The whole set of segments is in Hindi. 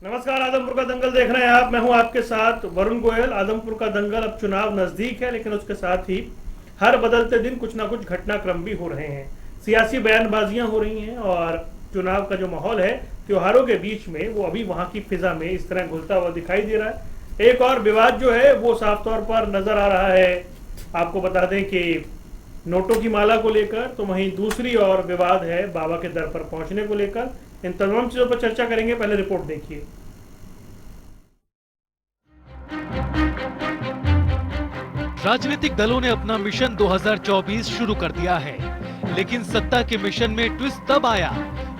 नमस्कार, आदमपुर का दंगल देख रहे हैं आप। मैं हूं आपके साथ वरुण गोयल। आदमपुर का दंगल, अब चुनाव नजदीक है, लेकिन उसके साथ ही हर बदलते दिन कुछ ना कुछ घटनाक्रम भी हो रहे हैं। सियासी बयानबाजियां हो रही हैं और चुनाव का जो माहौल है त्योहारों के बीच में, वो अभी वहां की फिजा में इस तरह घुलता हुआ दिखाई दे रहा है। एक और विवाद जो है वो साफ तौर पर नजर आ रहा है। आपको बता दें कि नोटों की माला को लेकर, तो वहीं दूसरी और विवाद है बाबा के दर पर पहुंचने को लेकर। इन तमाम चीजों पर चर्चा करेंगे। पहले रिपोर्ट देखिए। राजनीतिक दलों ने अपना मिशन 2024 शुरू कर दिया है, लेकिन सत्ता के मिशन में ट्विस्ट तब आया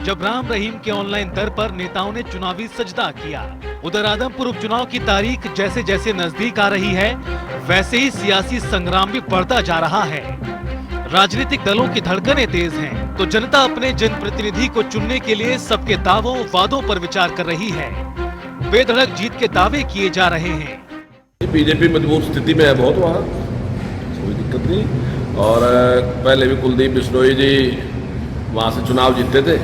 जब राम रहीम के ऑनलाइन दर पर नेताओं ने चुनावी सजदा किया। उधर आदमपुर उपचुनाव की तारीख जैसे जैसे नजदीक आ रही है, वैसे ही सियासी संग्राम भी बढ़ता जा रहा है। राजनीतिक दलों की धड़कनें तेज हैं, तो जनता अपने जनप्रतिनिधि को चुनने के लिए सबके दावों वादों पर विचार कर रही है। बेधड़क जीत के दावे किए जा रहे हैं। बीजेपी मजबूत स्थिति में है बहुत, वहाँ कोई दिक्कत नहीं। और पहले भी कुलदीप बिश्नोई जी वहाँ से चुनाव जीतते थे,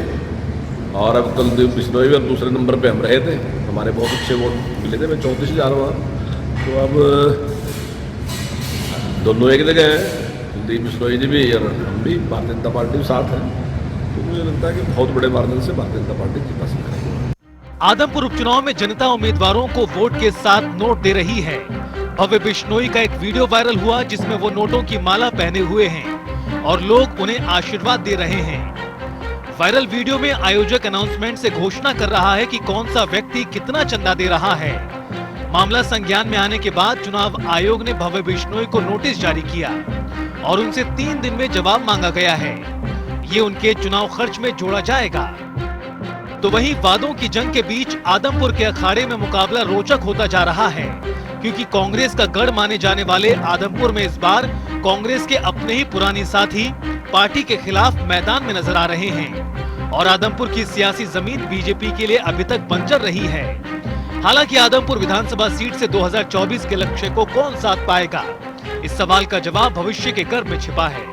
और अब कुलदीप बिश्नोई भी अब दूसरे नंबर पे हम रहे थे। हमारे बहुत अच्छे वोट मिले थे, मैं 34,000 वहाँ। तो अब दोनों एक जगह हैं, कुलदीप बिश्नोई जी भी और हम भी, भारतीय जनता पार्टी भी साथ है। तो मुझे लगता है कि बहुत बड़े मार्जिन से भारतीय जनता पार्टी जीत सकती है। आदमपुर उपचुनाव में जनता उम्मीदवारों को वोट के साथ नोट दे रही है। भव्य बिश्नोई का एक वीडियो वायरल हुआ जिसमें वो नोटों की माला पहने हुए हैं और लोग उन्हें आशीर्वाद दे रहे हैं। वायरल वीडियो में आयोजक अनाउंसमेंट से घोषणा कर रहा है कि कौन सा व्यक्ति कितना चंदा दे रहा है। मामला संज्ञान में आने के बाद चुनाव आयोग ने भव्य बिश्नोई को नोटिस जारी किया और उनसे 3 दिन में जवाब मांगा गया है। ये उनके चुनाव खर्च में जोड़ा जाएगा। तो वहीं वादों की जंग के बीच आदमपुर के अखाड़े में मुकाबला रोचक होता जा रहा है, क्योंकि कांग्रेस का गढ़ माने जाने वाले आदमपुर में इस बार कांग्रेस के अपने ही पुराने साथी पार्टी के खिलाफ मैदान में नजर आ रहे हैं। और आदमपुर की सियासी जमीन बीजेपी के लिए अभी तक बंजर रही है। हालांकि आदमपुर विधानसभा सीट से 2024 के लक्ष्य को कौन साध पाएगा, इस सवाल का जवाब भविष्य के गर्भ में छिपा है।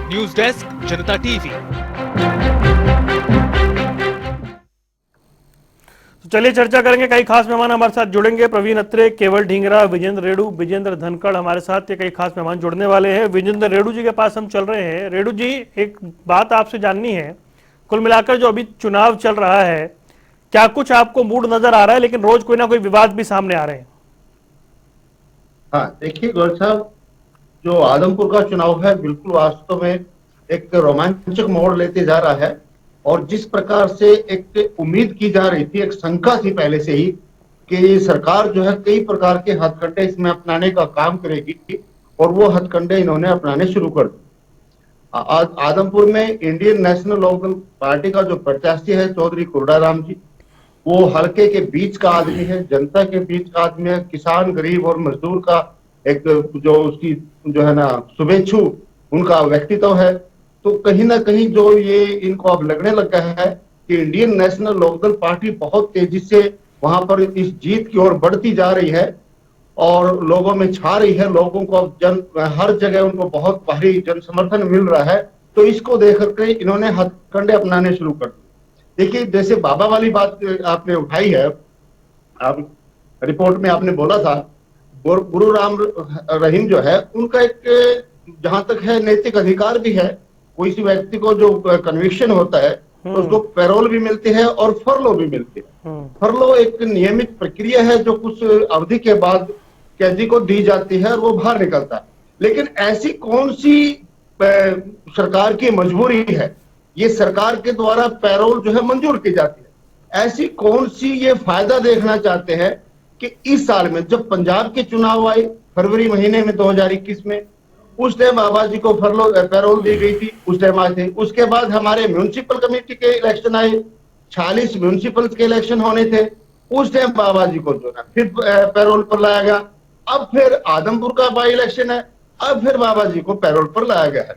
न्यूज डेस्क, जनता टीवी। चलिए चर्चा करेंगे। कई खास मेहमान हमारे साथ जुड़ेंगे। प्रवीण अत्रे, केवल ढींगरा, विजेंद्र रेडू, विजेंद्र धनखड़ हमारे साथ ये कई खास मेहमान जुड़ने वाले हैं। विजेंद्र रेडू जी के पास हम चल रहे हैं। रेडू जी, एक बात आपसे जाननी है। कुल मिलाकर जो अभी चुनाव चल रहा है, क्या कुछ आपको मूड नजर आ रहा है? लेकिन रोज कोई ना कोई विवाद भी सामने आ रहे हैं। हाँ, देखिए गौर साहब, जो आदमपुर का चुनाव है बिल्कुल वास्तव में एक रोमांचक मोड़ लेते जा रहा है। और जिस प्रकार से एक उम्मीद की जा रही थी, एक शंका थी पहले से ही कि सरकार जो है कई प्रकार के हथकंडे इसमें अपनाने का काम करेगी, और वो हथकंडे इन्होंने अपनाने शुरू कर दिए। आदमपुर में इंडियन नेशनल लोकदल पार्टी का जो प्रत्याशी है चौधरी कुर्डाराम जी, वो हल्के के बीच का आदमी है, जनता के बीच का आदमी है, किसान, गरीब और मजदूर का एक जो उसकी जो है ना शुभेच्छु उनका व्यक्तित्व है। तो कहीं ना कहीं जो ये इनको अब लगने लगा है कि इंडियन नेशनल लोकदल पार्टी बहुत तेजी से वहां पर इस जीत की ओर बढ़ती जा रही है और लोगों में छा रही है। लोगों को अब हर जगह उनको बहुत भारी जन समर्थन मिल रहा है। तो इसको देख करके इन्होंने हथकंडे अपनाने शुरू कर दिए। देखिए, जैसे बाबा वाली बात आपने उठाई है, आप रिपोर्ट में आपने बोला था, गुरु राम रहीम जो है उनका एक जहां तक है नैतिक अधिकार भी है। कोई सी व्यक्ति को जो कन्विक्शन होता है तो उसको पैरोल भी मिलती है और फरलो भी मिलती है। फरलो एक नियमित प्रक्रिया है जो कुछ अवधि के बाद कैदी को दी जाती है और वो बाहर निकलता है। लेकिन ऐसी कौन सी सरकार की मजबूरी है, ये सरकार के द्वारा पैरोल जो है मंजूर की जाती है? ऐसी कौन सी ये फायदा देखना चाहते हैं कि इस साल में जब पंजाब के चुनाव आए फरवरी महीने में 2021 में, उस टाइम बाबा जी को पैरोल दी गई थी, उस टाइम आए थे। उसके बाद हमारे म्यूनिसिपल कमेटी के इलेक्शन आए, 46 म्यूनिसिपल के इलेक्शन होने थे, उस टाइम बाबा जी को जो ना फिर पैरोल पर लाया गया। अब फिर आदमपुर का बाई इलेक्शन है, अब फिर बाबा जी को पैरोल पर लाया गया है।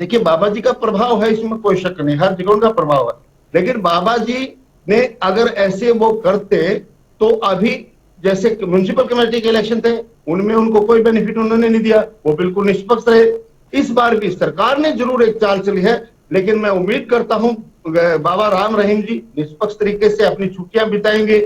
देखिए, बाबा जी का प्रभाव है, इसमें कोई शक नहीं, हर जगह उनका प्रभाव है। लेकिन बाबा जी ने अगर ऐसे वो करते तो अभी जैसे म्यूनिसिपल कमेटी के इलेक्शन थे उनमें उनको कोई बेनिफिट उन्होंने नहीं दिया, वो बिल्कुल निष्पक्ष रहे। इस बार भी सरकार ने जरूर एक चाल चली है, लेकिन मैं उम्मीद करता हूं बाबा राम रहीम जी निष्पक्ष तरीके से अपनी छुट्टियां बिताएंगे,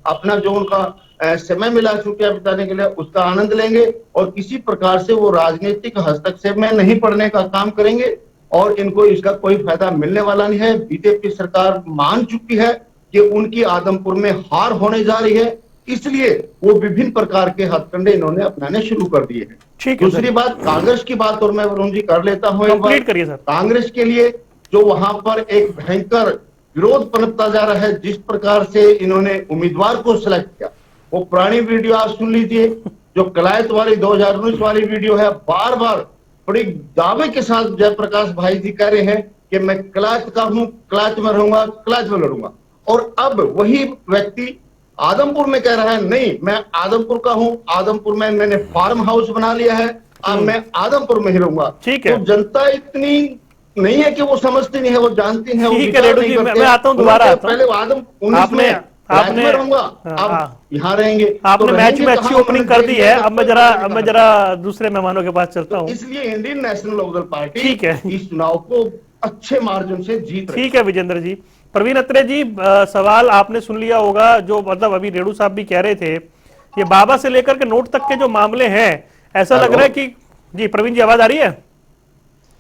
अपना जो उनका समय मिला छुट्टियां बिताने के लिए उसका आनंद लेंगे और किसी प्रकार से वो राजनीतिक हस्तक्षेप में नहीं पड़ने का काम करेंगे और इनको इसका कोई फायदा मिलने वाला नहीं है। बीजेपी सरकार मान चुकी है कि उनकी आदमपुर में हार होने जा रही है, इसलिए वो विभिन्न प्रकार के हथकंडे इन्होंने अपनाने शुरू कर दिए हैं। ठीक है। दूसरी बात कांग्रेस की बात और मैं वरुण जी कर लेता हूँ। कंप्लीट करिए सर। कांग्रेस के लिए जो वहां पर एक भयंकर विरोध पनपता जा रहा है, जिस प्रकार से इन्होंने उम्मीदवार को सिलेक्ट किया, वो पुरानी वीडियो आप सुन लीजिए, जो कलायत वाली 2019 वाली वीडियो है। बार बार बड़ी दावे के साथ जयप्रकाश भाई जी कह रहे हैं कि मैं कलायत का हूं, कलायत में रहूंगा, कलायत में लड़ूंगा, और अब वही व्यक्ति आदमपुर में कह रहा है नहीं मैं आदमपुर का हूं, आदमपुर में मैंने फार्म हाउस बना लिया है, अब मैं आदमपुर में ही रहूंगा। ठीक है। तो जनता इतनी नहीं है कि वो समझती नहीं है, वो जानती है। ठीक है रेडू जी, मैं आता हूं, दोबारा आता हूं। पहले आदम 19 में आपने रहूंगा, अब यहाँ रहेंगे। आपने मैच में अच्छी ओपनिंग कर दी है। अब मैं जरा दूसरे मेहमानों के पास चलता हूँ। इसलिए इंडियन नेशनल लोकदल पार्टी ठीक है इस चुनाव को अच्छे मार्जिन से जीत रही है। ठीक है विजेंद्र जी। प्रवीण अत्रे जी, सवाल आपने सुन लिया होगा, जो मतलब अभी रेडू साहब भी कह रहे थे, ये बाबा से लेकर के नोट तक के जो मामले हैं, ऐसा लग रहा है कि जी प्रवीण जी आवाज आ रही है?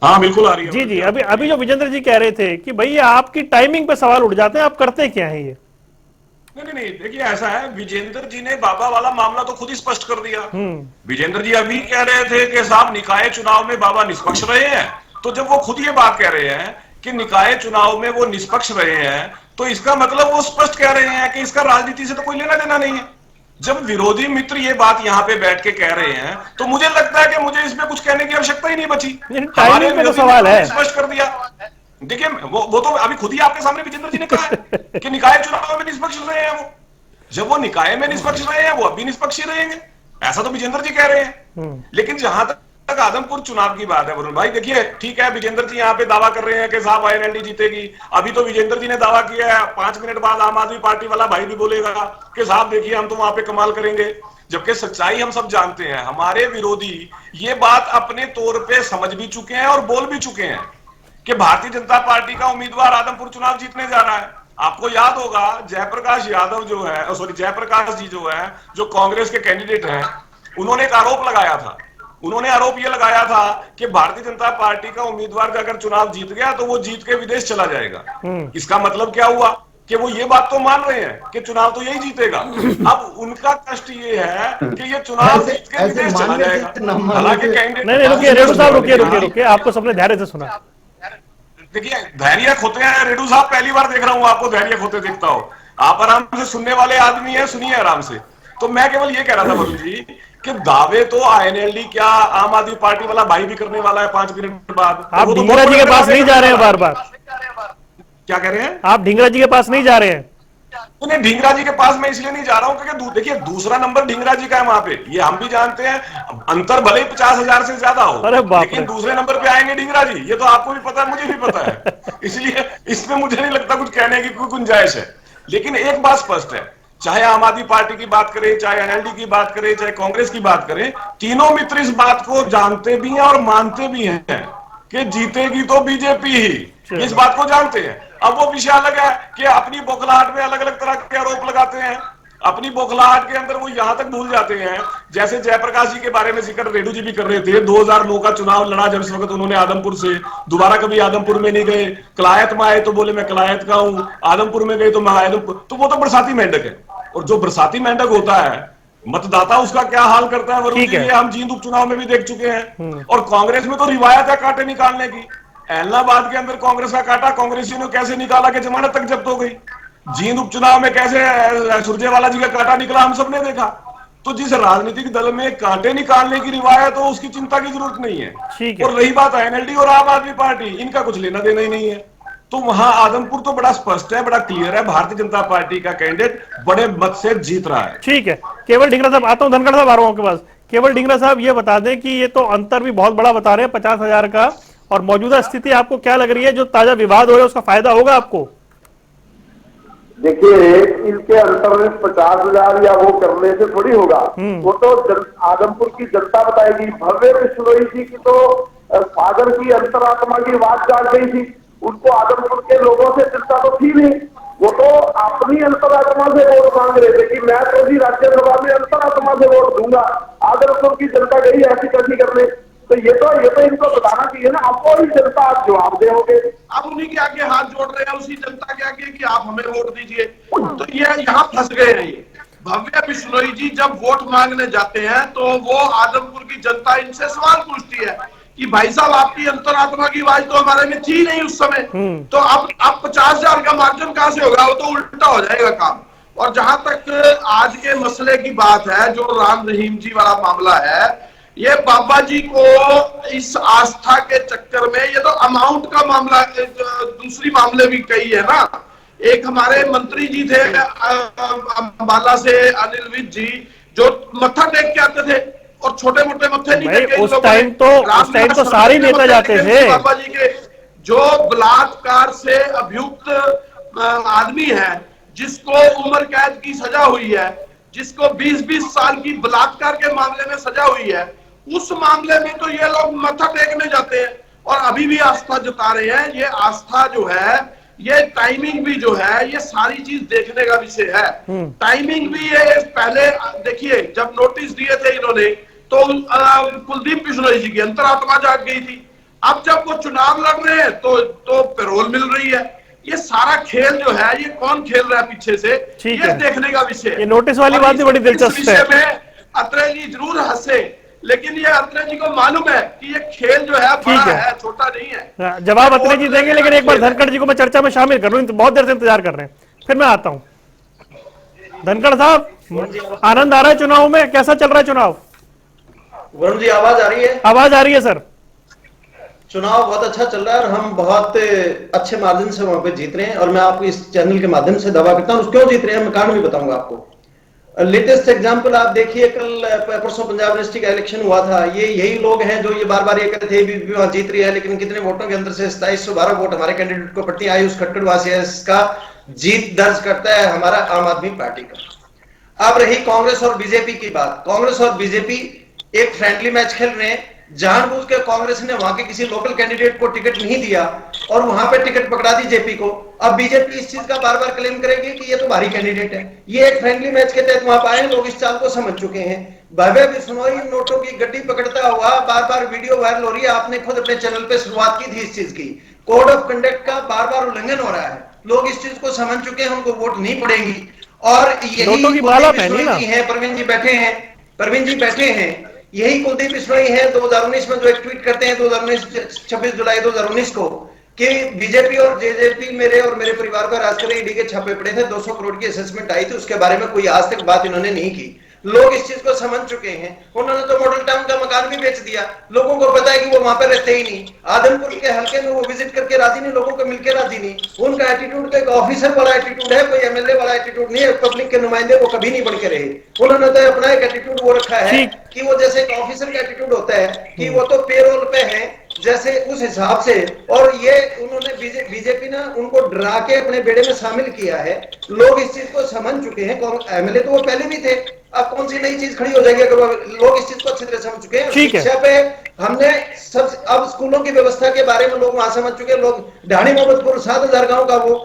हाँ बिल्कुल आ रही है। जी जी, अभी जो विजेंद्र जी कह रहे थे कि भैया आपकी टाइमिंग पे सवाल उठ जाते हैं, आप करते क्या है ये? नहीं, देखिए ऐसा है, विजेंद्र जी ने बाबा वाला मामला तो खुद ही स्पष्ट कर दिया। विजेंद्र जी अभी कह रहे थे कि साहब निकाय चुनाव में बाबा निष्पक्ष रहे हैं, तो जब वो खुद ये बात कह रहे हैं कि निकाय चुनाव में वो निष्पक्ष रहे हैं, तो इसका मतलब वो स्पष्ट कह रहे हैं कि इसका राजनीति से तो कोई लेना देना नहीं है। जब विरोधी मित्र ये बात यहाँ पे बैठ के कह रहे हैं, तो मुझे लगता है कि मुझे इसमें कुछ कहने की आवश्यकता ही नहीं बची। हमारे विरोधी सवाल है, स्पष्ट कर दिया। देखिए वो तो अभी खुद ही आपके सामने विजेंद्र जी ने कहा है कि निकाय चुनाव में निष्पक्ष रहे हैं। वो जब वो निकाय में निष्पक्ष रहे हैं, वो अभी निष्पक्ष ही रहेंगे, ऐसा तो विजेंद्र जी कह रहे हैं। लेकिन जहां तक आदमपुर चुनाव की बात है वरुण भाई, देखिए ठीक है, विजेंद्र जी यहाँ पे दावा कर रहे हैं कि साहब आईएनएलडी जीतेगी। अभी तो विजेंद्र जी ने दावा किया है, 5 मिनट बाद आम आदमी पार्टी वाला भाई भी बोलेगा कि साहब देखिए हम तो वहां पे कमाल करेंगे। जबकि सच्चाई हम सब जानते हैं, हमारे विरोधी ये बात अपने तौर पे समझ भी चुके हैं और बोल भी चुके हैं कि भारतीय जनता पार्टी का उम्मीदवार आदमपुर चुनाव जीतने जा रहा है। आपको याद होगा जयप्रकाश यादव जो है, सॉरी जयप्रकाश जी जो है, जो कांग्रेस के कैंडिडेट हैं, उन्होंने एक आरोप लगाया था। उन्होंने आरोप यह लगाया था कि भारतीय जनता पार्टी का उम्मीदवार अगर चुनाव जीत गया तो वो जीत के विदेश चला जाएगा। इसका मतलब क्या हुआ कि वो ये बात तो मान रहे हैं कि चुनाव तो यही जीतेगा। अब उनका कष्ट ये है कि ये चुनाव जीत के विदेश चला जाएगा। हालांकि कैंडिडेट नहीं, रुकिए रेडू साहब, रुकिए, आपको सबने धैर्य से सुना। देखिए धैर्य खोते हैं रेडू साहब, पहली बार देख रहा हूं आपको धैर्य खोते देखता हो। आप आराम से सुनने वाले आदमी हैं, सुनिए आराम से। तो मैं केवल ये कह रहा था वरुण जी कि दावे तो आईएनएलडी क्या आम आदमी पार्टी वाला भाई भी करने वाला है 5 मिनट बाद। आप ढींगरा जी के पास नहीं जा रहे हैं? बार बार क्या कह रहे हैं आप? ढींगरा जी के पास नहीं जा रहे हैं? नहीं, ढींगरा जी के पास मैं इसलिए नहीं जा रहा हूं क्योंकि देखिए दूसरा नंबर ढींगरा जी का है वहां पे, ये हम भी जानते हैं। अंतर भले ही 50,000 से ज्यादा हो, लेकिन दूसरे नंबर पे आएंगे ढींगरा जी, ये तो आपको भी पता है, मुझे भी पता है। इसलिए इसमें मुझे नहीं लगता कुछ कहने की कोई गुंजाइश है। लेकिन एक बात स्पष्ट है, चाहे आम आदमी पार्टी की बात करें, चाहे एनएलडी की बात करें, चाहे कांग्रेस की बात करें, तीनों मित्र इस बात को जानते भी हैं और मानते भी हैं कि जीतेगी तो बीजेपी ही, इस बात को जानते हैं। अब वो विषय अलग है कि अपनी बौखलाहट में अलग अलग तरह के आरोप लगाते हैं। अपनी बौखलाहट के अंदर वो यहां तक भूल जाते हैं, जैसे जयप्रकाश जी के बारे में जिक्र रेडू जी भी कर रहे थे, 2009 का चुनाव लड़ा जब इस वक्त उन्होंने आदमपुर से, दोबारा कभी आदमपुर में नहीं गए। कलायत में आए तो बोले मैं कलायत का हूं, आदमपुर में गए तो मैं आदमपुर, तो वो तो बरसाती मेंढक है। और जो बरसाती मेंढक होता है, मतदाता उसका क्या हाल करता है वरुण जी, ये हम जींद उपचुनाव में भी देख चुके हैं। और कांग्रेस में तो रिवायत है कांटे निकालने की। एलनाबाद के अंदर कांग्रेस का कांटा कांग्रेसियों ने कैसे निकाला कि जमानत तक जब्त हो गई। जींद उपचुनाव में कैसे सुरजेवाला जी का कांटा निकला, हम सबने देखा। तो जिस राजनीतिक दल में कांटे निकालने की रिवायत हो, उसकी चिंता की जरूरत नहीं है। और रही बात एनएलडी और आम आदमी पार्टी, इनका कुछ लेना देना ही नहीं है। तो वहां आदमपुर तो बड़ा स्पष्ट है, बड़ा क्लियर है, भारतीय जनता पार्टी का कैंडिडेट बड़े मत से जीत रहा है। ठीक है, केवल ढींगरा साहब, आता हूं धनखड़ साहब, आ रहा हूं आपके पास। केवल ढींगरा साहब ये बता दें कि ये तो अंतर भी बहुत बड़ा बता रहे हैं 50,000 का, और मौजूदा स्थिति आपको क्या लग रही है, जो ताजा विवाद हो रहा है उसका फायदा होगा आपको? देखिए इनके अंतर में 50,000 या वो करने से थोड़ी होगा, वो तो आदमपुर की जनता बताएगी। भव्य बिश्नोई जी की तो सागर की अंतरात्मा की बात जाग गई थी, उनको आदमपुर के लोगों से चिंता तो थी नहीं। वो तो अपनी अंतरात्मा से वोट मांग रहे थे कि मैं तो भी राज्यसभा में अंतरात्मा से वोट दूंगा। आदमपुर की जनता गई ऐसी कैसी करने, तो ये तो इनको बताना चाहिए ना, आपको ही जनता आप जवाब दोगे। आप उन्हीं के आगे हाथ जोड़ रहे हैं, उसी जनता के आगे कि आप हमें वोट दीजिए। तो ये यहाँ फंस गए हैं। ये भव्य बिश्नोई जी जब वोट मांगने जाते हैं तो वो आदमपुर की जनता इनसे सवाल पूछती है कि भाई साहब आपकी अंतरात्मा की आवाज तो हमारे में थी नहीं उस समय, तो अब 50,000 का मार्जिन कहां से होगा? वो तो उल्टा हो जाएगा काम। और जहां तक आज के मसले की बात है, जो राम रहीम जी वाला मामला है, ये बाबा जी को इस आस्था के चक्कर में, ये तो अमाउंट का मामला, दूसरी मामले भी कई है ना। एक हमारे मंत्री जी थे अंबाला से, अनिल विज जी, जो मत्था टेक के आते थे और छोटे मोटे मत्थे नहीं टेके। उस टाइम तो सारे नेता जाते थे। बाबा जी के जो बलात्कार से अभियुक्त आदमी है, जिसको उम्र कैद की सजा हुई है, जिसको 20-20 साल की बलात्कार के मामले में सजा हुई है, उस मामले में तो ये लोग मत्था टेकने जाते हैं और अभी भी आस्था जता रहे हैं। ये आस्था जो है, ये टाइमिंग भी जो है, ये सारी चीज देखने का विषय है। टाइमिंग भी ये पहले देखिए, जब नोटिस दिए थे इन्होंने तो कुलदीप बिश्नोई जी की अंतरात्मा जाग गई थी। अब जब वो चुनाव लड़ रहे हैं तो पैरोल मिल रही है। ये सारा खेल जो है, ये कौन खेल रहा है पीछे से, ये देखने का विषय है। ये नोटिस वाली बात भी बड़ी दिलचस्प है। अत्रे जी जरूर हंसे, लेकिन ये अत्रे जी को मालूम है कि ये खेल जो है बड़ा है, छोटा नहीं है। जवाब अत्रे जी देंगे, लेकिन एक बार धनखड़ जी को मैं चर्चा में शामिल कर लूं, बहुत देर से इंतजार कर रहे हैं, फिर मैं आता हूं। धनखड़ साहब, आनंद आ रहा है चुनाव में? कैसा चल रहा है चुनाव? वरुण जी, आवाज आ रही है? आवाज आ रही है सर। चुनाव बहुत अच्छा चल रहा है और हम बहुत अच्छे मार्जिन से वहां पे जीत रहे हैं, और मैं आपको इस चैनल के माध्यम से दावा करता हूं। क्यों जीत रहे हैं मैं कारण भी बताऊंगा आपको। लेटेस्ट एग्जांपल आप देखिए, कल परसों पंजाब यूनिवर्सिटी का इलेक्शन हुआ था। ये यही लोग हैं जो ये बार बार ये कहते थे बीबीपी वहां जीत रही है, लेकिन कितने वोटों के अंदर से 2712 वोट हमारे कैंडिडेट को पड़ती है। आयुष खट्टर वासियस का जीत दर्ज करता है हमारा आम आदमी पार्टी का। अब रही कांग्रेस और बीजेपी की बात। कांग्रेस और बीजेपी एक फ्रेंडली मैच खेल रहे हैं। जानबूझ के कांग्रेस ने वहां के किसी लोकल कैंडिडेट को टिकट नहीं दिया और वहां पे टिकट पकड़ा दी जेपी को। अब बीजेपी इस चीज का बार बार क्लेम करेगी कि ये तो भारी कैंडिडेट है। ये एक फ्रेंडली मैच के तहत वहां पाए, लोग इस चाल को समझ चुके हैं। भव्य बिश्नोई नोटों की गड्डी पकड़ता हुआ बार बार वीडियो वायरल हो रही है। आपने खुद अपने चैनल पे शुरुआत की थी इस चीज की। कोड ऑफ कंडक्ट का बार बार उल्लंघन हो रहा है। लोग इस चीज को समझ चुके हैं, उनको वोट नहीं पड़ेगी। और यही परवीन जी बैठे हैं, परवीन जी बैठे हैं, यही कुलदीप बिश्नोई है 2019 में जो एक ट्वीट करते हैं 26 जुलाई 2019 को कि बीजेपी और जेजेपी मेरे और मेरे परिवार पर राज करे, ईडी के छापे पड़े थे, 200 करोड़ की असेसमेंट आई थी, उसके बारे में कोई आज तक बात इन्होंने नहीं की। लोग इस चीज को समझ चुके हैं। उन्होंने तो मॉडल टाउन का मकान भी बेच दिया। लोगों को पता है कि वो वहां पर रहते ही नहीं। आदमपुर के हल्के में वो विजिट करके राजी नहीं, लोगों को मिलकर राजी नहीं। उनका एटीट्यूड तो एक ऑफिसर वाला एटीट्यूड है, कोई एमएलए वाला एटीट्यूड नहीं है। पब्लिक के नुमाइंदे वो कभी नहीं बन के रहे। उन्होंने तो अपना एक एटीट्यूड वो रखा है कि वो जैसे एक ऑफिसर का एटीट्यूड होता है कि वो तो पेरोल पे है, जैसे उस हिसाब से। और ये उन्होंने बीजेपी ने उनको डरा के अपने बेड़े में शामिल किया है। लोग इस चीज को समझ चुके हैं। एमएलए तो वो पहले भी थे, अब कौन सी नई चीज खड़ी हो जाएगी? अगर लोग इस चीज को अच्छी तरह समझ चुके हैं। शिक्षा पे हमने सब, अब स्कूलों की व्यवस्था के बारे में लोग वहां समझ चुके हैं। लोग ढाणी मोहम्मदपुर 7000 गांव का वो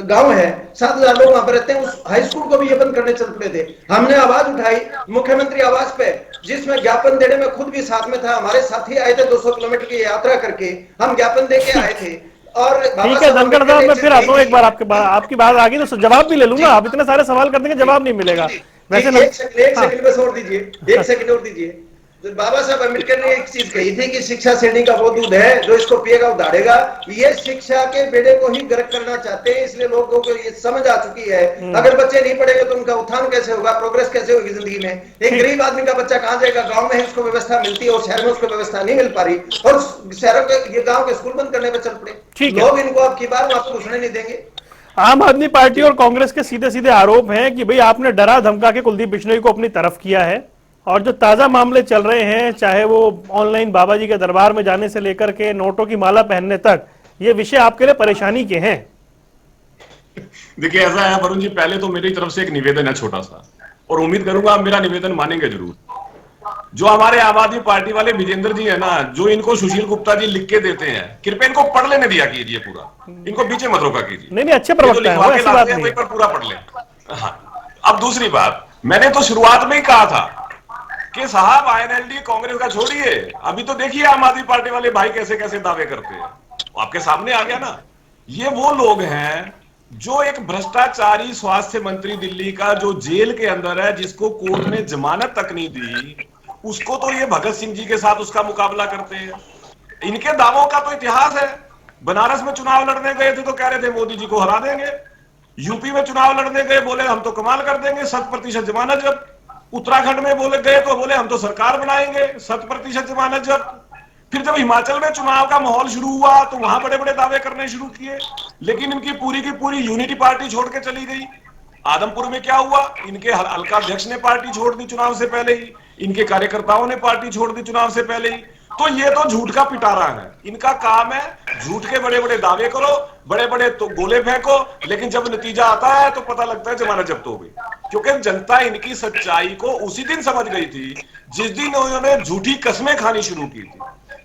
गांव है, 7000 लोग वहां पर रहते हैं। उस हाई स्कूल को भी ये बंद करने चल पड़े थे। हमने आवाज उठाई मुख्यमंत्री आवास पे, जिसमें ज्ञापन देने में खुद भी साथ में था। हमारे साथी आए थे 200 किलोमीटर की यात्रा करके, हम ज्ञापन दे के आए थे। और ठीक है धनखड़ साहब, मैं फिर आता हूँ एक बार आपकी बात आ गई तो जवाब भी ले लूंगा। आप इतने सारे सवाल कर देंगे, जवाब नहीं मिलेगा वैसे। एक सेकंड बस और दीजिए, एक सेकंड और दीजिए। बाबा साहब अम्बेडकर ने एक चीज कही थी कि शिक्षा श्रेणी का वो दूध है जो इसको पिएगा वो दाढ़ेगा। ये शिक्षा के बेड़े को ही गर्क करना चाहते हैं, इसलिए लोगों को ये समझ आ चुकी है। अगर बच्चे नहीं पढ़ेंगे तो उनका उत्थान कैसे होगा, प्रोग्रेस कैसे होगी जिंदगी में? एक गरीब आदमी का बच्चा कहां जाएगा? गांव में उसको व्यवस्था मिलती है और शहर में उसको व्यवस्था नहीं मिल पा रही, और शहरों के ये गाँव के स्कूल बंद करने पर चल पड़े। लोग इनको अब की बार वापस घुसने नहीं देंगे। आम आदमी पार्टी और कांग्रेस के सीधे सीधे आरोप हैं कि भाई आपने डरा धमका के कुलदीप बिश्नोई को अपनी तरफ किया है, और जो ताजा मामले चल रहे हैं, चाहे वो ऑनलाइन बाबा जी के दरबार में जाने से लेकर के नोटों की माला पहनने तक, ये विषय आपके लिए परेशानी के हैं। देखिए ऐसा है वरुण जी, पहले तो मेरी तरफ से एक निवेदन है छोटा सा, और उम्मीद करूंगा आप मेरा निवेदन मानेंगे जरूर। जो हमारे आम आदमी पार्टी वाले विजेंद्र जी है ना, जो इनको सुशील गुप्ता जी लिख के देते हैं, कृपया इनको पढ़ लेने दिया कीजिए पूरा, इनको बीचे मत रोका कीजिए। नहीं अच्छे प्रवक्ता हैं, वो ऐसी बात नहीं है, पेपर पूरा पढ़ लें। हाँ, अब दूसरी बात, मैंने तो शुरुआत में ही कहा था कि साहब INLD कांग्रेस का छोड़िए, अभी तो देखिए आम आदमी पार्टी वाले भाई कैसे कैसे दावे करते हैं, आपके सामने आ गया ना। ये वो लोग हैं जो एक भ्रष्टाचारी स्वास्थ्य मंत्री दिल्ली का जो जेल के अंदर है, जिसको कोर्ट ने जमानत तक नहीं दी, उसको तो ये भगत सिंह जी के साथ उसका मुकाबला करते हैं। इनके दावों का तो इतिहास है। बनारस में चुनाव लड़ने गए थे तो कह रहे थे मोदी जी को हरा देंगे, यूपी में चुनाव लड़ने गए बोले हम तो कमाल कर देंगे, 100% जमानत जब्त। उत्तराखंड में बोले गए तो बोले हम तो सरकार बनाएंगे, 100% जमानत जब्त। फिर जब हिमाचल में चुनाव का माहौल शुरू हुआ तो वहां बड़े बड़े दावे करने शुरू किए, लेकिन इनकी पूरी की पूरी यूनिटी पार्टी छोड़ के चली गई। आदमपुर में क्या हुआ, इनके हल्का अध्यक्ष ने पार्टी छोड़ दी चुनाव से पहले ही, इनके कार्यकर्ताओं ने पार्टी छोड़ दी चुनाव से पहले ही। तो ये तो झूठ का पिटारा है, इनका काम है झूठ के बड़े बड़े दावे करो, बड़े बड़े तो गोले फेंको, लेकिन जब नतीजा आता है तो पता लगता है जमानत जब्त हो गई। क्योंकि जनता इनकी सच्चाई को उसी दिन समझ गई थी जिस दिन उन्होंने झूठी कस्में खानी शुरू की थी,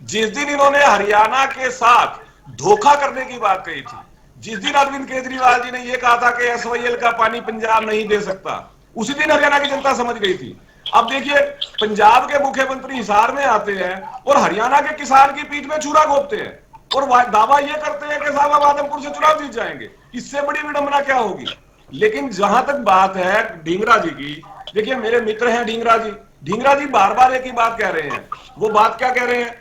जिस दिन इन्होंने हरियाणा के साथ धोखा करने की बात कही थी, जिस दिन अरविंद केजरीवाल जी ने यह कहा था कि SYL का पानी पंजाब नहीं दे सकता, उसी दिन हरियाणा की जनता समझ गई थी। अब देखिए, पंजाब के मुख्यमंत्री हिसार में आते हैं और हरियाणा के किसान की पीठ में छुरा घोंपते हैं और दावा यह करते हैं कि साहब आदमपुर से चुनाव जीत जाएंगे। इससे बड़ी विडंबना क्या होगी। लेकिन जहां तक बात है ढींगरा जी की, देखिए मेरे मित्र हैं ढींगरा जी बार बार एक ही बात कह रहे हैं। वो बात क्या कह रहे हैं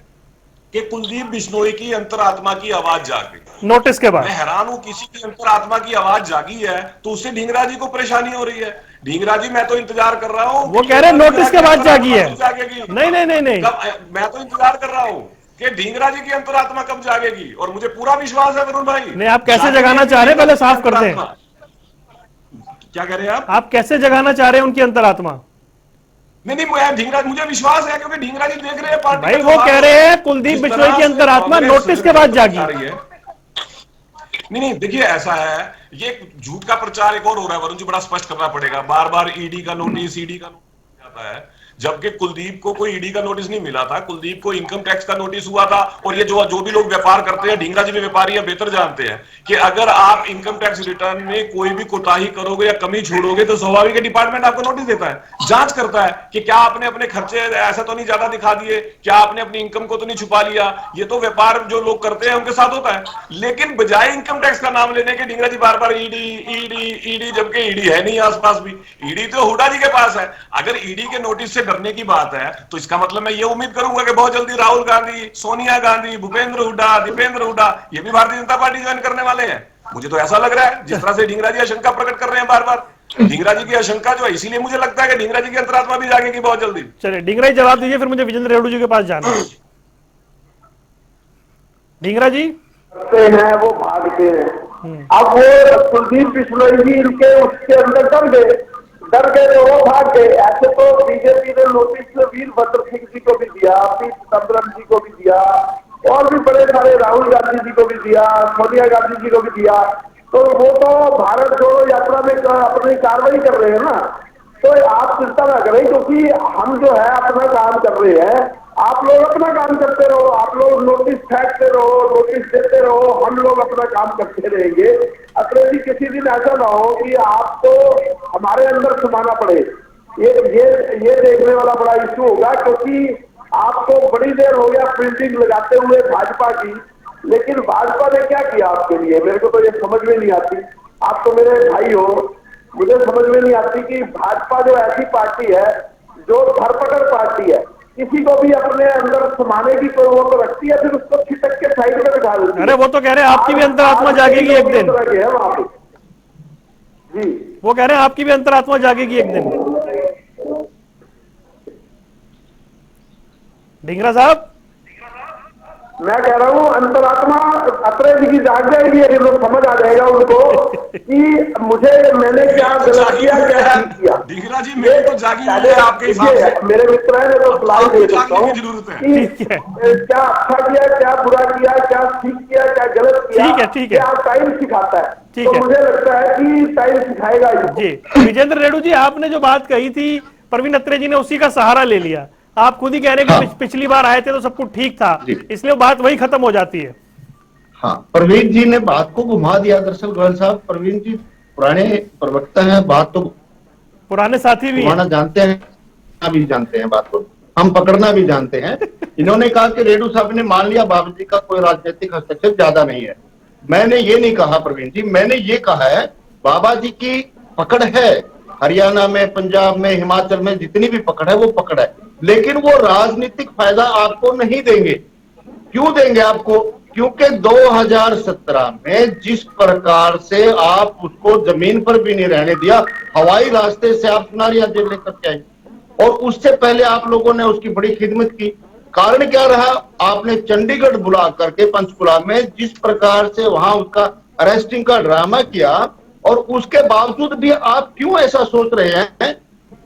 कि कुलदीप बिश्नोई की अंतरात्मा की आवाज जाग गई नोटिस के बाद। मैं हैरान हूं, किसी की अंतरात्मा की आवाज जागी है तो उससे ढींगरा जी को परेशानी हो रही है। ढींगरा जी मैं तो इंतजार कर रहा हूं, वो कह रहे हैं नोटिस के बाद जागी है। नहीं। मैं तो इंतजार कर रहा हूं कि ढींगरा जी की अंतरात्मा कब जागेगी, और मुझे पूरा विश्वास है वरुण भाई। नहीं, आप कैसे जगाना चाह रहे हैं पहले साफ करते हैं। क्या कह रहे हैं आप कैसे जगाना चाह रहे हैं उनकी अंतरात्मा? नहीं, ढींगरा मुझे विश्वास है क्योंकि ढींगरा जी देख रहे हैं पार्टी भाई, वो कह रहे हैं कुलदीप बिश्नोई की अंतरात्मा नोटिस के बाद जागी है। नहीं, देखिए ऐसा है, ये झूठ का प्रचार एक और हो रहा है वरुण जी, बड़ा स्पष्ट करना पड़ेगा। बार बार ईडी का नोटिस आता है, जबकि कुलदीप को कोई ईडी का नोटिस नहीं मिला था। कुलदीप को इनकम टैक्स का नोटिस हुआ था। और ये जो भी लोग व्यापार करते हैं, ढींगरा जी भी व्यापारी है, बेहतर जानते हैं कि अगर आप इनकम टैक्स रिटर्न में कोई भी कोताही करोगे या कमी छोड़ोगे तो स्वाभाविक है डिपार्टमेंट आपको नोटिस देता है, जांच करता है कि क्या आपने अपने खर्चे ऐसा तो नहीं ज्यादा दिखा दिए, क्या आपने अपनी इनकम को तो नहीं छुपा लिया। ये तो व्यापार जो लोग करते हैं उनके साथ होता है। लेकिन बजाय इनकम टैक्स का नाम लेने के ढींगरा जी बार बार ईडी, जबकि ईडी है नहीं आसपास भी। ईडी तो हुड्डा जी के पास है। अगर ईडी के नोटिस से डरने की बात है तो इसका मतलब मैं ये उम्मीद करूंगा कि बहुत जल्दी राहुल गांधी, सोनिया गांधी, भूपेंद्र हुड्डा, दीपेंद्र हुड्डा ये भी भारतीय जनता पार्टी ज्वाइन करने वाले हैं। मुझे तो ऐसा लग रहा है, जिस तरह से ढींगरा जी आशंका प्रकट कर रहे हैं बार बार। ढींगरा जी की आशंका जो है, इसीलिए मुझे लगता है कि ढींगरा जी की अंतरात्मा भी जागेगी बहुत जल्दी। चलिए ढींगरा जी जवाब दीजिए, फिर मुझे विजेंद्र रेड्डी जी के पास जाना है। ढींगरा जी हैं वो भागते हैं। अब वो कुलदीप बिश्नोई जी इनके उसके अंदर डर गए तो वो भाग गए। ऐसे तो बीजेपी ने नोटिस वीरभद्र सिंह जी को भी दिया, पी चिदम्बरम जी को भी दिया, और भी बड़े सारे राहुल गांधी जी को भी दिया, सोनिया गांधी जी को भी दिया। तो वो तो भारत जोड़ो यात्रा में अपनी कार्रवाई कर रहे हैं ना। तो आप चिंता ना करें, क्योंकि हम जो है अपना काम कर रहे हैं। आप लोग अपना काम करते रहो, आप लोग नोटिस फेंकते रहो, नोटिस देते रहो, हम लोग अपना काम करते रहेंगे। अतः किसी दिन ऐसा ना हो कि आपको हमारे अंदर समाना पड़े। ये देखने वाला बड़ा इशू होगा, क्योंकि आपको बड़ी देर हो गया फील्डिंग लगाते हुए भाजपा की, लेकिन भाजपा ने क्या किया आपके लिए, मेरे को तो ये समझ में नहीं आती। आप तो मेरे भाई हो, मुझे समझ में नहीं आती कि भाजपा जो ऐसी पार्टी है जो धरपकड़ पार्टी है, किसी को भी अपने अंदर समाने की कोई वो तो रखती है, फिर उसको छिटक के साइड में बिठा देती है। अरे वो तो कह रहे हैं आपकी भी अंतरात्मा जागेगी एक दिन। वहां पे जी, वो कह रहे हैं आपकी भी अंतरात्मा जागेगी एक दिन। ढींगरा साहब, मैं कह रहा हूँ अंतरात्मा अतरे जी की जाग जाएगी, अगर लोग समझ आ जाएगा उनको कि मैंने क्या गलत किया, क्या ठीक किया। ढींगरा जी मेरे तो जागी हुई है आपके हिसाब से। मेरे मित्र है, मैं तो सलाह दे देता हूँ कि क्या अच्छा किया, क्या बुरा किया, क्या ठीक किया, क्या गलत किया, ठीक है। आप टाइम सिखाता है, तो मुझे लगता है कि टाइम सिखाएगा जी। विजेंद्र रेड्डी जी, आपने जो बात कही थी प्रवीण अत्रे जी ने उसी का सहारा ले लिया। आप खुद ही कह रहे हैं कि पिछली बार आए थे तो सब कुछ ठीक था, इसलिए बात वही खत्म हो जाती है। हाँ, प्रवीण जी ने बात को घुमा दिया। दरअसल गोयल साहब, प्रवीण जी पुराने प्रवक्ता हैं, बात तो पुराने साथी भी जानते हैं, भी जानते हैं बात को, हम पकड़ना भी जानते हैं। इन्होंने कहा कि रेणु साहब ने मान लिया बाबा जी का कोई राजनीतिक हस्तक्षेप ज्यादा नहीं है। मैंने ये नहीं कहा प्रवीण जी, मैंने ये कहा है बाबा जी की पकड़ है, हरियाणा में, पंजाब में, हिमाचल में जितनी भी पकड़ है वो पकड़ है, लेकिन वो राजनीतिक फायदा आपको नहीं देंगे। क्यों देंगे आपको? क्योंकि 2017 में जिस प्रकार से आप उसको जमीन पर भी नहीं रहने दिया, हवाई रास्ते से आप सुनारिया जेल लेकर के आए, और उससे पहले आप लोगों ने उसकी बड़ी खिदमत की। कारण क्या रहा? आपने चंडीगढ़ बुला करके पंचकुला में जिस प्रकार से वहां उसका अरेस्टिंग का ड्रामा किया, और उसके बावजूद भी आप क्यों ऐसा सोच रहे हैं,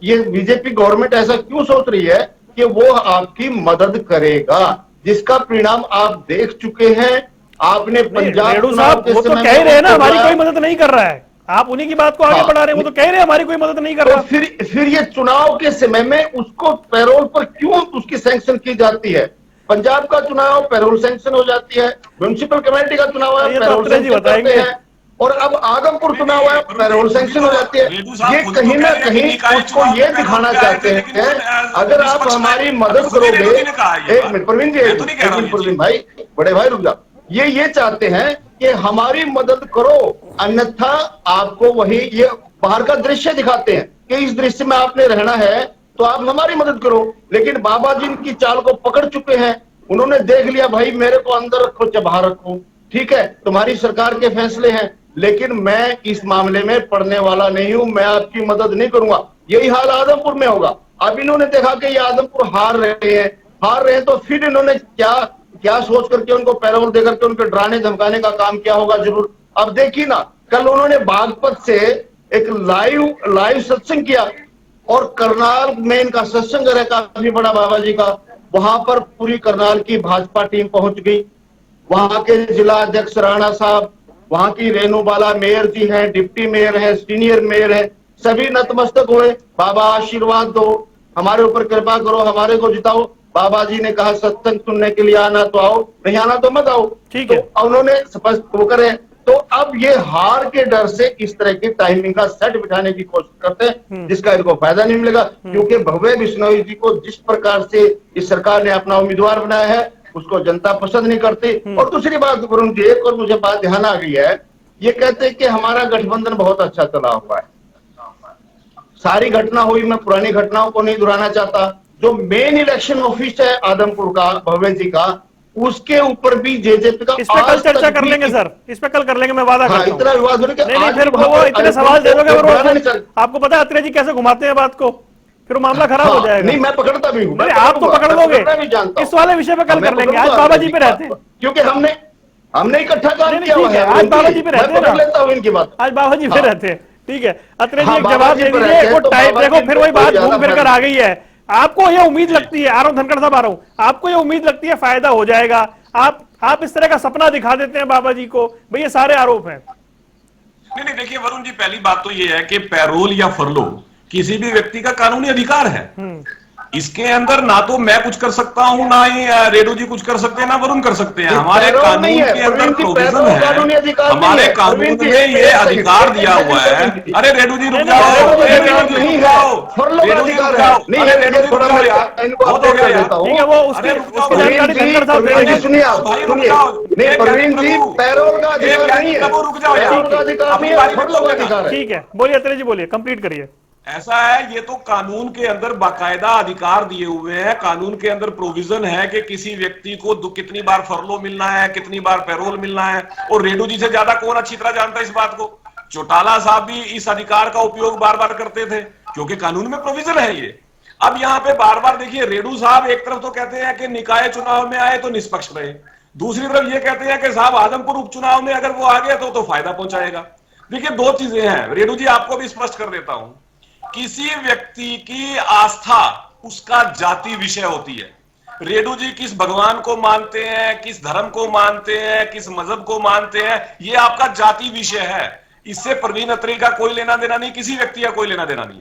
ये बीजेपी गवर्नमेंट ऐसा क्यों सोच रही है कि वो आपकी मदद करेगा, जिसका परिणाम आप देख चुके हैं। आपने पंजाब साहब वो तो कह रहे हैं ना हमारी कोई मदद नहीं कर रहा है, आप उन्हीं की बात को आगे बढ़ा रहे हैं। वो तो कह रहे हैं हमारी कोई मदद नहीं कर रहा। फिर ये चुनाव के समय में उसको पैरोल पर क्यों उसकी सैंक्शन की जाती है? पंजाब का चुनाव पैरोल सैंक्शन हो जाती है, म्युनिसिपल कमेटी का चुनाव है पैरोल सैंक्शन करते हैं, और अब आदमपुर चुनाव है पैरोल सैंक्शन हो जाती है। ये कहीं ना कहीं उसको ये दिखाना चाहते हैं, अगर आप हमारी मदद करोगे, एक मिनट प्रवीण जी, प्रवीण भाई, बड़े भाई रुक जाओ, ये चाहते हैं कि हमारी मदद करो, अन्यथा आपको वही ये बाहर का दृश्य दिखाते हैं कि इस दृश्य में आपने रहना है तो आप हमारी मदद करो। लेकिन बाबा जी इनकी चाल को पकड़ चुके हैं, उन्होंने देख लिया भाई मेरे को अंदर रखो चाहे बाहर रखो, ठीक है तुम्हारी सरकार के फैसले हैं, लेकिन मैं इस मामले में पड़ने वाला नहीं हूं, मैं आपकी मदद नहीं करूंगा। यही हाल आदमपुर में होगा। अब इन्होंने देखा कि ये आदमपुर हार रहे हैं, तो फिर इन्होंने क्या सोच करके उनको पैरोल देकर के उनको डराने धमकाने का काम किया होगा जरूर। अब देखिए ना, कल उन्होंने बागपत से एक लाइव सत्संग किया, और करनाल में इनका सत्संग है काफी बड़ा बाबा जी का, वहां पर पूरी करनाल की भाजपा टीम पहुंच गई। वहां के जिला अध्यक्ष राणा साहब, वहां की रेणुबाला मेयर जी हैं, डिप्टी मेयर है, सीनियर मेयर है, सभी नतमस्तक हुए, बाबा आशीर्वाद दो, हमारे ऊपर कृपा करो, हमारे को जिताओ। बाबा जी ने कहा सत्संग सुनने के लिए आना तो आओ, नहीं आना तो मत आओ, ठीक है। तो उन्होंने स्पष्ट होकर है। तो अब ये हार के डर से इस तरह की टाइमिंग का सेट बिठाने की कोशिश करते हैं, जिसका इनको फायदा नहीं मिलेगा, क्योंकि भव्य बिश्नोई जी को जिस प्रकार से इस सरकार ने अपना उम्मीदवार बनाया है उसको जनता पसंद नहीं करती। और दूसरी बात वरुण जी, एक और मुझे बात ध्यान आ गई है, ये कहते हैं कि हमारा गठबंधन बहुत अच्छा चला हुआ है। सारी घटना हुई, मैं पुरानी घटनाओं को नहीं दोहराना चाहता। जो मेन इलेक्शन ऑफिस है आदमपुर का, भव्य जी का, उसके ऊपर भी जेजेपी का, इस पे कल चर्चा कर लेंगे सर, इस पे कल कर लेंगे, मैं वादा करता हूं। इतना विवाद होने के नहीं, फिर वो इतने सवाल दे दोगे, आपको पता है अत्रे जी कैसे घुमाते हैं बात को, फिर मामला खराब हो जाएगा। नहीं, मैं पकड़ता भी हूँ, आप तो पकड़ लोगे, इस वाले विषय पे कल कर लेंगे। आज बाबा जी पे रहते हैं, क्योंकि हमने इकट्ठा काम किया हुआ है। आज बाबा जी पे रहते हैं, पकड़ लेता हूँ इनकी बात, आज बाबा जी पे रहते हैं, ठीक है। अत्रे जी एक जवाब दे दीजिए, देखो फिर वही बात घूम फिर कर आ गई है। आपको ये उम्मीद लगती है, आ रहा हूं धनखड़ साहब, आ रहा हूं, आपको ये उम्मीद लगती है फायदा हो जाएगा, आप इस तरह का सपना दिखा देते हैं बाबा जी को, भाई ये सारे आरोप हैं। नहीं, देखिए वरुण जी, पहली बात तो ये है कि पैरोल या फरलो किसी भी व्यक्ति का कानूनी अधिकार है। इसके अंदर ना तो मैं कुछ कर सकता हूं, ना ही रेणु जी कुछ कर सकते हैं, ना वरुण कर सकते हैं। हमारे कानून के अंदर प्रोविजन है, हमारे कानून में ये अधिकार दिया हुआ है। अरे रेणु जी रुक जाओ, रेणु जी रुक जाओ, रेणु जी रुक जाओ, अरे रेणु जी रुक जाओ यार, बहुत हो गया यार, ठीक है। वो उसके जानकारी धनखड़ साहब दे देंगे। सुनिए नहीं, प्रवीण जी पैरोल का अधिकार नहीं है, रुक जाओ यार, ठीक है, बोलिए अत्रे जी, बोलिए, कंप्लीट करिए। ऐसा है, ये तो कानून के अंदर बाकायदा अधिकार दिए हुए हैं, कानून के अंदर प्रोविजन है कि किसी व्यक्ति को कितनी बार फरलो मिलना है, कितनी बार पैरोल मिलना है। और रेणु जी से ज्यादा कौन अच्छी तरह जानता है इस बात को? चौटाला साहब भी इस अधिकार का उपयोग बार बार करते थे, क्योंकि कानून में प्रोविजन है ये। अब यहाँ पे बार बार देखिए, रेणु साहब एक तरफ तो कहते हैं कि निकाय चुनाव में आए तो निष्पक्ष रहे, दूसरी तरफ ये कहते हैं कि साहब आदमपुर उपचुनाव में अगर वो आ गया तो फायदा पहुंचाएगा। देखिए दो चीजें हैं रेणु जी, आपको भी स्पष्ट कर देता हूं। किसी व्यक्ति की आस्था उसका जाति विषय होती है। रेणु जी किस भगवान को मानते हैं, किस धर्म को मानते हैं, किस मजहब को मानते हैं, ये आपका जाति विषय है। इससे प्रवीण अत्री का कोई लेना देना नहीं, किसी व्यक्ति का कोई लेना देना नहीं।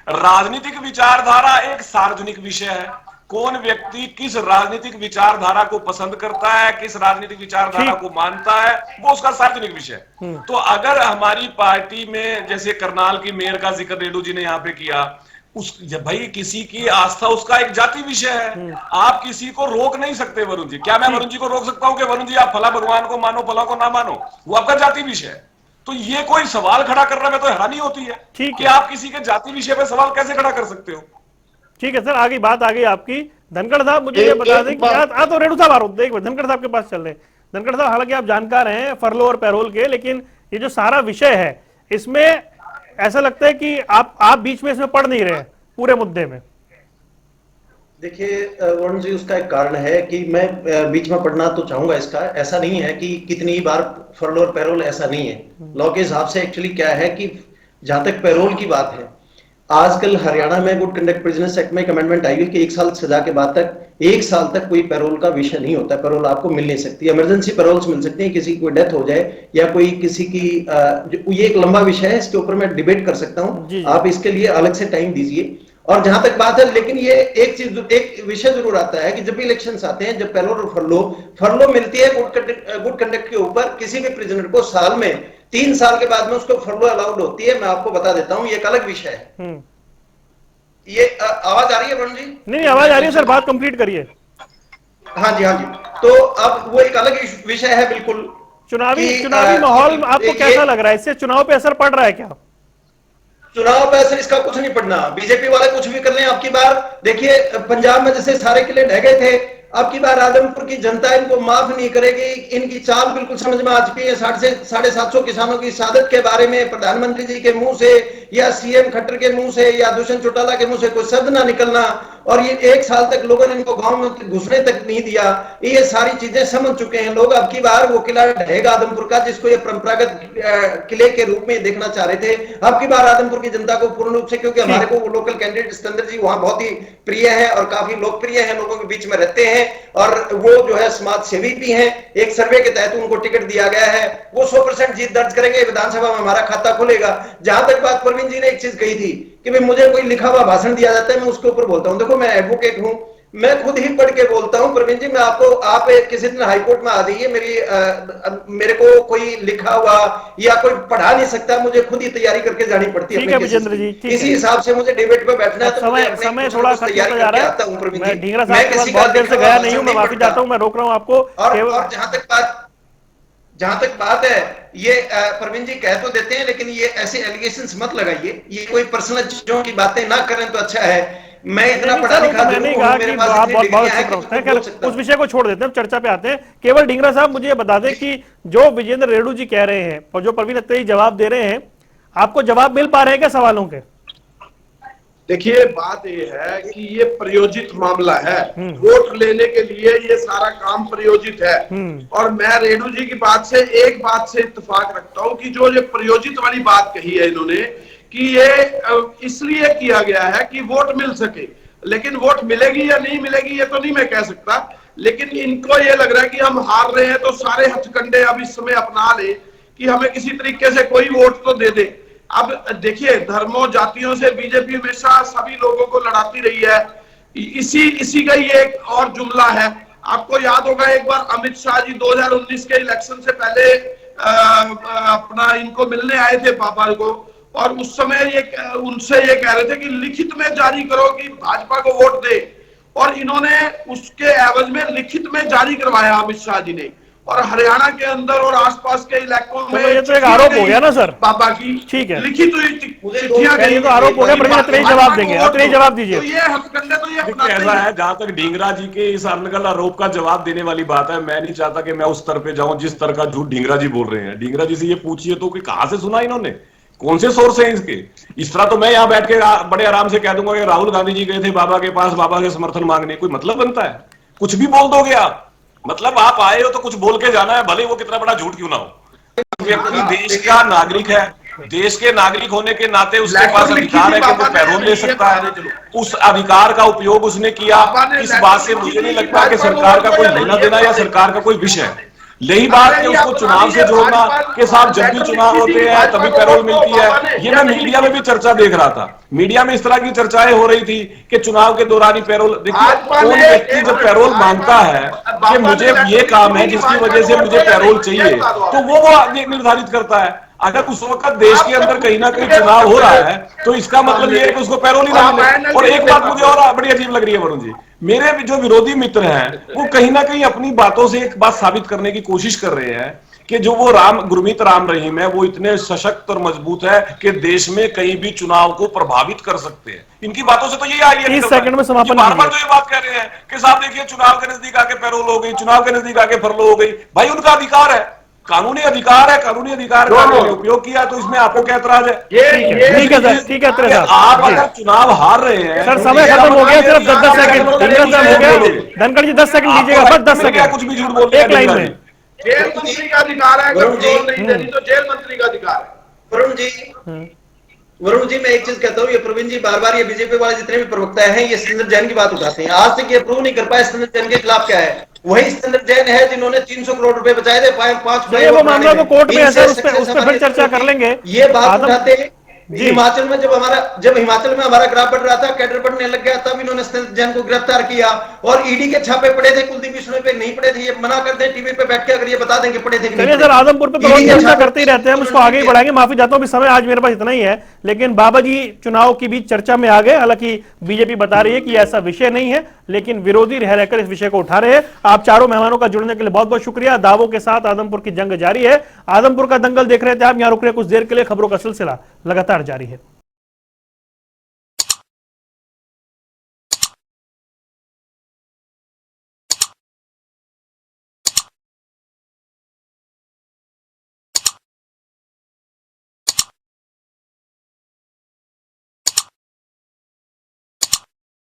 राजनीतिक विचारधारा एक सार्वजनिक विषय है, कौन व्यक्ति किस राजनीतिक विचारधारा को पसंद करता है, किस राजनीतिक विचारधारा को मानता है, वो उसका सार्वजनिक विषय। तो अगर हमारी पार्टी में जैसे करनाल की मेयर का जिक्र रेणु जी ने यहाँ पे किया, उस भाई किसी की आस्था उसका एक जाति विषय है, आप किसी को रोक नहीं सकते। वरुण जी, क्या मैं वरुण जी को रोक सकता हूं कि वरुण जी आप फला भगवान को मानो फला को ना मानो? वो आपका जाति विषय है। तो ये कोई सवाल खड़ा करने में तो हैरानी होती है कि आप किसी के जाति विषय पे सवाल कैसे खड़ा कर सकते हो। ठीक है सर, आगे बात आ गई आपकी। धनखड़ साहब मुझे ये बता दें कि तो रेणु साहब आ रहा हूं, एक बार धनखड़ साहब के पास चल रहे हैं। धनखड़ साहब, हालांकि आप जानकार हैं फरलो और पैरोल के, लेकिन ये जो सारा विषय है इसमें ऐसा लगता है कि आप बीच में इसमें पढ़ नहीं रहे पूरे मुद्दे में। देखिए वरुण जी, उसका एक कारण है कि मैं बीच में पढ़ना तो चाहूंगा इसका। ऐसा नहीं है कि कितनी बार फरलो और पैरोल, ऐसा नहीं है। लॉ के हिसाब से एक्चुअली क्या है कि जहां तक पैरोल की बात है, आजकल हरियाणा में गुड कंडक्ट प्रिजनर्स एक्ट में एक अमेंडमेंट आई है कि 1 साल सजा के बाद तक 1 साल तक कोई पैरोल का विषय नहीं होता। पैरोल आपको मिल नहीं सकती, इमरजेंसी पैरोल्स मिल सकती है, किसी की कोई डेथ हो जाए या कोई किसी की ये एक लंबा विषय है, इसके ऊपर मैं डिबेट कर सकता हूं, आप इसके लिए अलग से टाइम दीजिए। और जहां तक बात है, लेकिन ये एक विषय जरूर आता है कि जब भी इलेक्शंस आते हैं, जब पैरोल और फरलो मिलती है गुड कंडक्ट के ऊपर, किसी भी प्रिजनर को साल में 3 साल के बाद में उसको फरलो अलाउड होती है। मैं आपको बता देता हूं, ये एक अलग विषय है। ये आवाज आ रही है वरुण जी? नहीं, आवाज आ रही है सर, बात कंप्लीट करिए। हाँ जी, हाँ जी। तो अब वो एक अलग विषय है बिल्कुल। चुनावी माहौल आपको कैसा लग रहा है? इससे चुनाव पे असर पड़ रहा है क्या? चुनाव पे असर इसका कुछ नहीं पड़ना। बीजेपी वाले कुछ भी कर लें। आपकी बार देखिए, पंजाब में जैसे सारे किले ढह गए थे, अब की बार आदमपुर की जनता इनको माफ नहीं करेगी। इनकी चाल बिल्कुल समझ में आ चुकी है। 750 किसानों की शहादत के बारे में प्रधानमंत्री जी के मुंह से या सीएम खट्टर के मुंह से या दुष्यंत चौटाला के मुंह से कोई शब्द ना निकलना, और ये 1 साल तक लोगों ने इनको गांव में घुसने तक नहीं दिया। ये सारी चीजें समझ चुके हैं लोग। अब की बार वो किला ढहेगा आदमपुर का, जिसको ये परंपरागत किले के रूप में देखना चाह रहे थे। अब की बार आदमपुर की जनता को पूर्ण रूप से, क्योंकि हमारे को वो लोकल कैंडिडेट सिकंदर जी वहां बहुत ही प्रिय है और काफी लोकप्रिय है, लोगों के बीच में रहते हैं और वो जो है समाज सेवी भी हैं। एक सर्वे के तहत उनको टिकट दिया गया है, वो 100% जीत दर्ज करेंगे, विधानसभा में हमारा खाता खुलेगा। जहां तक बात प्रवीण जी ने एक चीज कही थी कि भाई मुझे कोई लिखा हुआ भाषण दिया जाता है, मैं उसके ऊपर बोलता हूं। देखो, मैं एडवोकेट हूं, मैं खुद ही पढ़ के बोलता हूं। प्रवीण जी, मैं आपको, आप किसी दिन हाईकोर्ट में आ जाइए, मेरे को कोई लिखा हुआ या कोई पढ़ा नहीं सकता, मुझे खुद ही तैयारी करके जानी पड़ती है। इसी हिसाब से मुझे डिबेट में बैठना है। तो समय थोड़ा तैयार करके आता हूं। मैं ढींगरा साहब के पास बहुत देर से गया नहीं हूं, मैं माफी चाहता हूं, मैं रोक रहा हूं आपको। और जहां तक बात है, ये प्रवीण जी कह तो देते हैं, लेकिन ये ऐसे एलिगेशंस मत लगाइए। ये कोई पर्सनल चीजों की बातें ना करें तो अच्छा है। मैं इतना पढ़ा लिखा मैं नहीं कहा कि आप बहुत उस विषय को छोड़ देते हैं, चर्चा पे आते हैं। केवल ढींगरा साहब मुझे ये बता दें कि जो विजेंद्र रेणु जी कह रहे हैं और जो प्रवीण अत्रे जवाब दे रहे हैं, आपको जवाब मिल पा रहे हैं क्या सवालों के? देखिए, बात ये है कि ये प्रयोजित मामला है। वोट लेने के लिए ये सारा काम प्रयोजित है। और मैं रेणु जी की बात से एक बात से इत्तेफाक रखता हूं कि जो ये प्रयोजित वाली बात कही है इन्होंने, कि ये इसलिए किया गया है कि वोट मिल सके। लेकिन वोट मिलेगी या नहीं मिलेगी ये तो नहीं मैं कह सकता, लेकिन इनको ये लग रहा है कि हम हार रहे हैं तो सारे हथकंडे अब इस समय अपना ले कि हमें किसी तरीके से कोई वोट तो दे दे। अब देखिए, धर्मों जातियों से बीजेपी हमेशा सभी लोगों को लड़ाती रही है। इसी का ये एक और जुमला है। आपको याद होगा, एक बार अमित शाह जी 2019 के इलेक्शन से पहले अपना इनको मिलने आए थे बाबा को, और उस समय उनसे ये कह रहे थे कि लिखित में जारी करो कि भाजपा को वोट दे, और इन्होंने उसके एवज में लिखित में जारी करवाया अमित शाह जी ने। और हरियाणा के अंदर और आसपास के इलाकों में ये तो एक आरोप हो गया ना सर बाबा की, ठीक है, लिखित चिट्ठियां गई, तो आरोप हो गया। जवाब देंगे, अपने जवाब दीजिए। तो ये हथकंडे तो ये ऐसा है, जहां तक ढींगरा जी के इस अनगल आरोप का जवाब देने वाली बात है, मैं नहीं चाहता कि मैं उस स्तर पे जाऊं जिस तरह का झूठ ढींगरा जी बोल रहे हैं। ढींगरा जी से ये पूछिए तो कि कहां से सुना इन्होंने, कौन से सोर्स हैं इसके। इस तरह तो मैं यहाँ बैठ के बड़े आराम से कह दूंगा कि राहुल गांधी जी गए थे बाबा के पास बाबा के समर्थन मांगने, कोई मतलब बनता है? कुछ भी बोल दोगे आप, मतलब आप आए हो तो कुछ बोल के जाना है, भले वो कितना बड़ा झूठ क्यों ना हो। व्यक्ति देश का नागरिक है, देश के नागरिक होने के नाते उसके पास अधिकार है कि वो पैरोल ले सकता है। उस अधिकार का उपयोग उसने किया। इस बात से मुझे नहीं लगता कि सरकार का कोई लेना देना या सरकार का कोई विषय है। यही बात कि उसको चुनाव से जोड़ना कि साहब जब भी चुनाव होते हैं तभी पैरोल मिलती है, ये मैं मीडिया में भी चर्चा देख रहा था। मीडिया में इस तरह की चर्चाएं हो रही थी कि चुनाव के दौरान ही पैरोल। देखिए, कौन व्यक्ति जब पैरोल मांगता है कि मुझे ये काम है जिसकी वजह से मुझे पैरोल चाहिए, तो वो निर्धारित करता है। अगर उस वक्त देश के अंदर कहीं ना कहीं चुनाव हो रहा है तो इसका मतलब ये है कि उसको पैरोल ही ना मिले। और एक बात मुझे और बड़ी अजीब लग रही है वरुण जी, मेरे जो विरोधी मित्र हैं वो कहीं ना कहीं अपनी बातों से एक बात साबित करने की कोशिश कर रहे हैं कि जो वो गुरमीत राम रहीम है वो इतने सशक्त और मजबूत है कि देश में कहीं भी चुनाव को प्रभावित कर सकते हैं। इनकी बातों से तो ये आई 30 सेकंड में समापन। बार-बार तो ये बात कह रहे हैं कि साहब देखिए चुनाव के नजदीक आके पैरोल हो गई, चुनाव के नजदीक आके फरलो हो गई। भाई उनका अधिकार है, कानूनी अधिकार है, कानूनी अधिकार का उपयोग किया तो इसमें आपको क्या ऐतराज है? ठीक है सर, ठीक है। आप अगर चुनाव हार रहे हैं सर, समय खत्म हो गया, सिर्फ 10 सेकंड हो गया। धनखड़ जी 10 सेकंड दीजिएगा, बस 10 सेकंड। कुछ भी झूठ बोल रहे एक लाइन में। जेल मंत्री का अधिकार है, नहीं तो जेल मंत्री का अधिकार है। वरुण जी मैं एक चीज कहता हूँ, ये प्रवीण जी बार बार ये बीजेपी वाले जितने भी प्रवक्ता हैं ये सिकंदर जैन की बात उठाते हैं। आज तक ये प्रूव नहीं कर पाए सिकंदर जैन के खिलाफ क्या है। वही सिकंदर जैन है जिन्होंने 300 करोड़ रुपए बचाए थे 5 वो मामला तो कोर्ट में है सर, उस पर फिर चर्चा कर लेंगे। ये बात उठाते हिमाचल में जब हिमाचल में हमारा ग्राफ बढ़ रहा था, कैडर बढ़ने लग गया, तब इन्होंने सिकंदर जैन को गिरफ्तार किया। और ईडी के छापे पड़े थे, कुलदीप बिश्नोई पे नहीं पड़े थे। ये मना कर दें टीवी पे बैठ के, अगर ये बता देंगे पड़े थे कि नहीं। सर आदमपुर पे तो चर्चा करते ही रहते हैं, हम उसको आगे ही बढ़ाएंगे। माफी चाहता हूं, समय आज मेरे पास इतना ही है। लेकिन बाबा जी चुनाव की भी चर्चा में आ गए। हालांकि बीजेपी बता रही है कि ऐसा विषय नहीं है, लेकिन विरोधी रह रहकर इस विषय को उठा रहे हैं। आप चारों मेहमानों का जुड़ने के लिए बहुत बहुत शुक्रिया। दावों के साथ आदमपुर की जंग जारी है। आदमपुर का दंगल देख रहे थे आप, यहां रुक रहे कुछ देर के लिए। खबरों का सिलसिला लगातार जारी है।